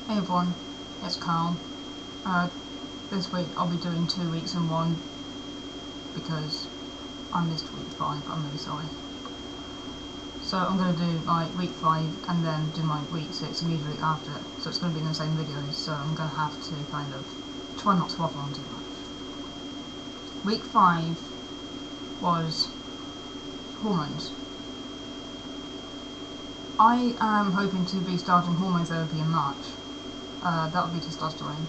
Hey everyone, it's Karl. This week I'll be doing 2 weeks in one because I missed week 5, I'm really sorry. So I'm going to do like week 5 and then do my week 6 immediately after it. So it's going to be in the same videos, so I'm going to have to kind of try not to waffle on too much. Week 5 was hormones. I am hoping to be starting hormone therapy in March. That would be testosterone.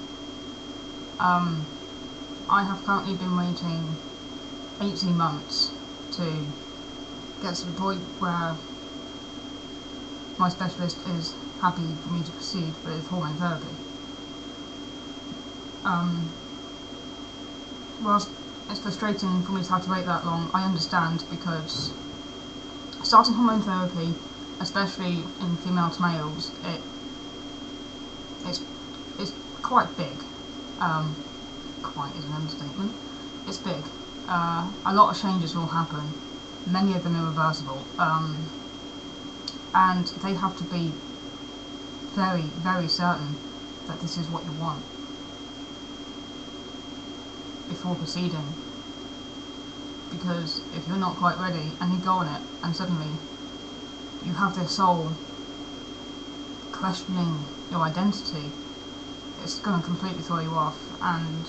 I have currently been waiting 18 months to get to the point where my specialist is happy for me to proceed with hormone therapy. Whilst it's frustrating for me to have to wait that long, I understand, because starting hormone therapy, especially in female to males, it's quite big. Quite is an understatement. It's big. A lot of changes will happen. Many of them irreversible. And they have to be very, very certain that this is what you want before proceeding. Because if you're not quite ready and you go on it and suddenly you have this soul questioning your identity, it's going to completely throw you off, and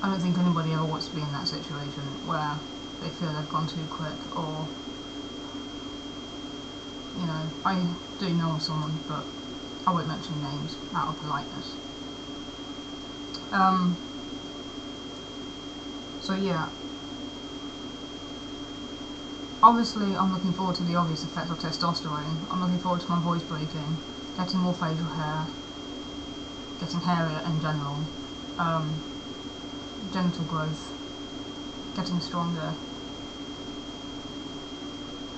I don't think anybody ever wants to be in that situation where they feel they've gone too quick, or, you know, I do know someone, but I won't mention names out of politeness. So yeah, obviously I'm looking forward to the obvious effects of testosterone. I'm looking forward to my voice breaking, getting more facial hair, getting hairier in general, genital growth, getting stronger.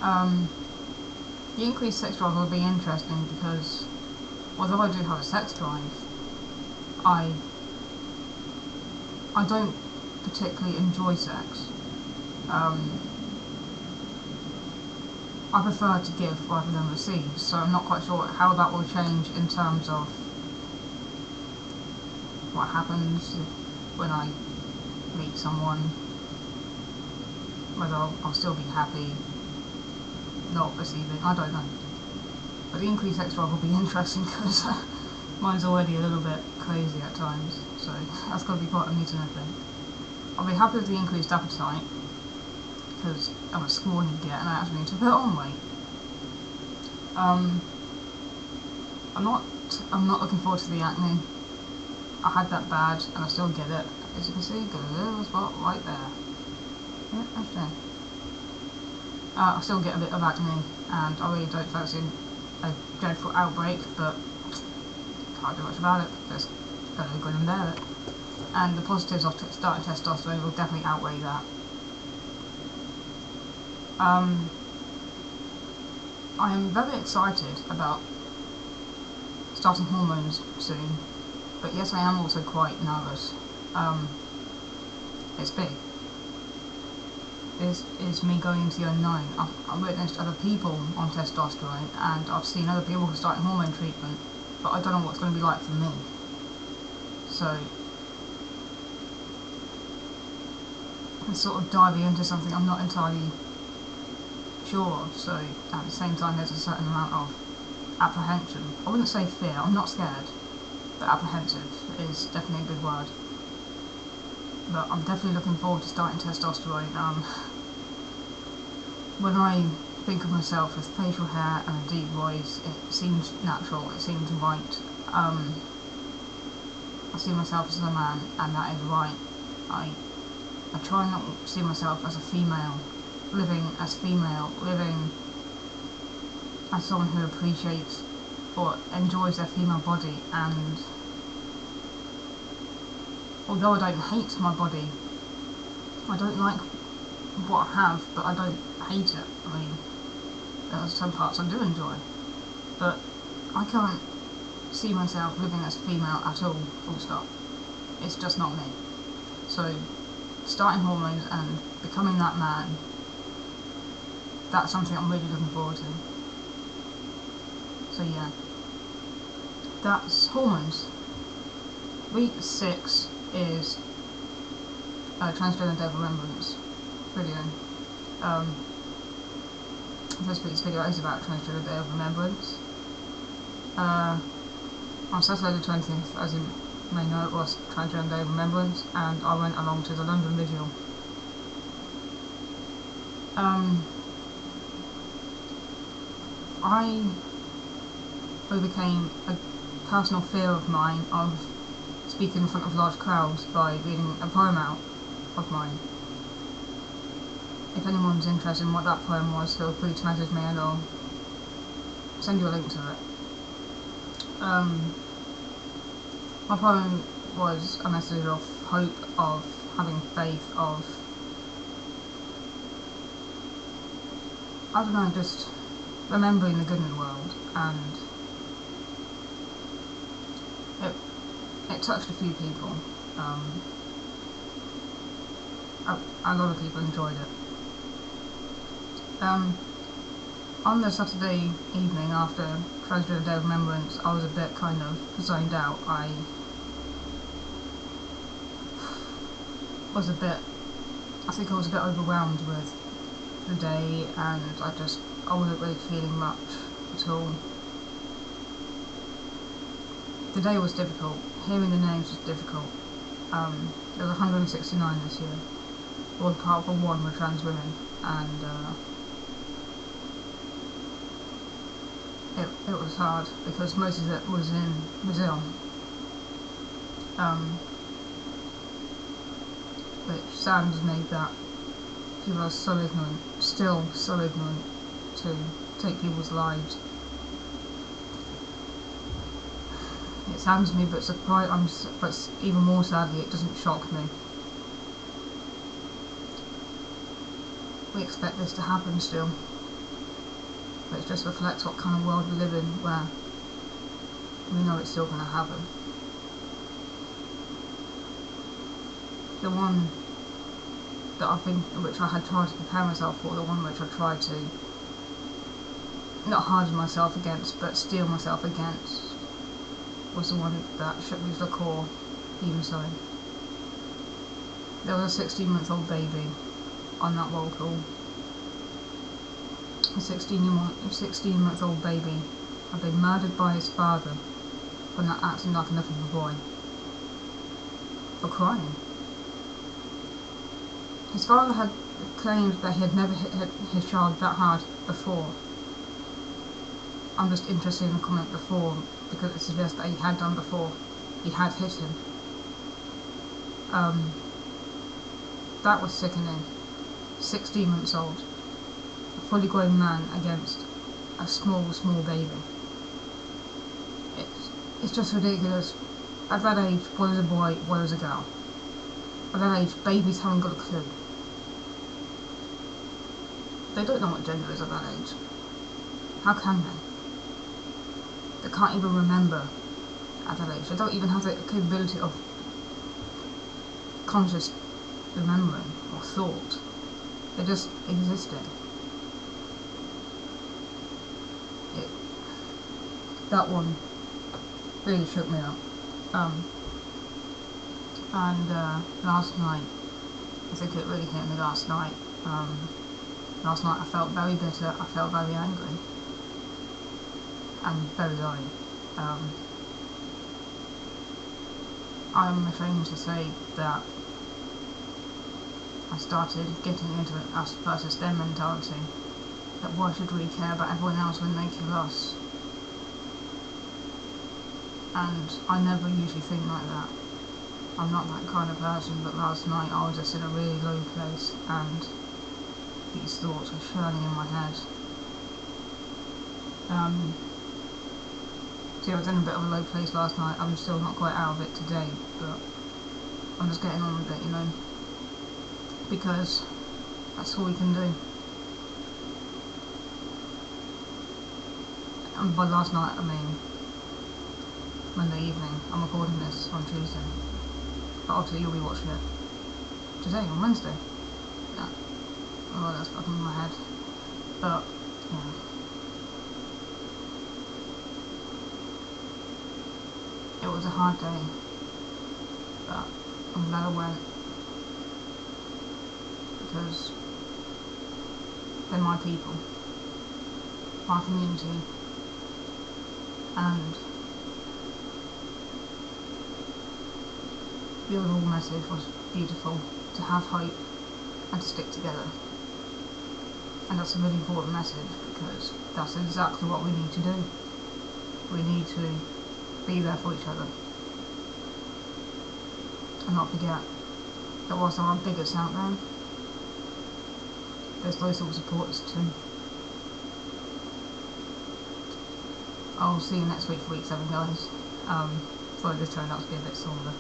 The increased sex drive will be interesting because, although I do have a sex drive, I don't particularly enjoy sex. I prefer to give rather than receive, so I'm not quite sure how that will change in terms of what happens when I meet someone, whether I'll still be happy not receiving, I don't know. But the increased sex drive will be interesting because mine's already a little bit crazy at times, so that's going to be quite amusing, I think. I'll be happy with the increased appetite because I'm a scrawny git and I actually need to put on weight. I'm not looking forward to the acne. I had that bad and I still get it. As you can see, got a little spot right there. Yeah, that's there. I still get a bit of acne, and I really don't fancy a dreadful outbreak, but can't do much about it. Just gotta go and bear it. And the positives of starting testosterone will definitely outweigh that. I am very excited about starting hormones soon, but yes, I am also quite nervous. It's big. This is me going into the unknown. I've witnessed other people on testosterone, and I've seen other people starting hormone treatment, but I don't know what it's going to be like for me. So it's sort of diving into something I'm not entirely sure of, so at the same time there's a certain amount of apprehension. I wouldn't say fear, I'm not scared, but apprehensive is definitely a good word. But I'm definitely looking forward to starting testosterone. When I think of myself with facial hair and a deep voice, it seems natural, it seems right. I see myself as a man, and that is right. I try not to see myself as a female, living as someone who appreciates or enjoys their female body, and although I don't hate my body, I don't like what I have, but I don't hate it. I mean, there are some parts I do enjoy, but I can't see myself living as a female at all, full stop. It's just not me. So, starting hormones and becoming that man, that's something I'm really looking forward to. So yeah. that's hormones. Week 6 is Transgender Day of Remembrance video. This week's video is about Transgender Day of Remembrance. On Saturday the 20th, as you may know, it was Transgender Day of Remembrance, and I went along to the London Vigil. I overcame a personal fear of mine of speaking in front of large crowds by reading a poem out of mine. If anyone's interested in what that poem was, feel free to message me and I'll send you a link to it. My poem was a message of hope, of having faith, of, I don't know, just remembering the good in the world, and it touched a few people. A lot of people enjoyed it. On the Saturday evening after Transgender Day of Remembrance, I was a bit kind of zoned out. I think I was a bit overwhelmed with the day, and I wasn't really feeling much at all. The day was difficult. Hearing the names was difficult. There was 169 this year. All apart from one were trans women, and it was hard because most of it was in Brazil, which saddens me that people are so ignorant, still so ignorant, to take people's lives. It saddens me, but but even more sadly, it doesn't shock me. We expect this to happen still, but it just reflects what kind of world we live in, where we know it's still going to happen. The one that which I had tried to prepare myself for, the one which I tried to not harden myself against, but steel myself against, was the one that shook me to the core, even so. There was a 16-month-old baby on that roll call. A 16-month-old baby had been murdered by his father for not acting like enough of a boy, for crying. His father had claimed that he had never hit his child that hard before. I'm just interested in the comment before, because it suggests that he had done before. He had hit him. That was sickening. 16 months old. A fully grown man against a small baby. It's just ridiculous. At that age, what is a boy, what is a girl? At that age, babies haven't got a clue. They don't know what gender is at that age. How can they? They can't even remember at that age. They don't even have the capability of conscious remembering or thought. They're just existing. That one really shook me up. Last night, I think it really hit me last night. Last night I felt very bitter, I felt very angry, and very low. I'm ashamed to say that I started getting into an us versus them mentality, that why should we care about everyone else when they kill us? And I never usually think like that. I'm not that kind of person, but last night I was just in a really low place, and these thoughts were churning in my head. See, I was in a bit of a low place last night. I'm still not quite out of it today, but I'm just getting on with it, you know, because that's all we can do. And by last night, I mean Monday evening. I'm recording this on Tuesday, but obviously you'll be watching it today, on Wednesday. Yeah. Oh, that's fucking in my head. But, yeah. It was a hard day, but I'm glad I went, because they're my people, my community, and the overall message was beautiful, to have hope and to stick together. And that's a really important message, because that's exactly what we need to do. We need to be there for each other and not forget that whilst there are bigots out there, there's those sort of supporters too. I'll see you next week for week 7, guys. Sorry, this turned out to be a bit somber.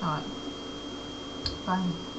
Yeah. Alright. Bye.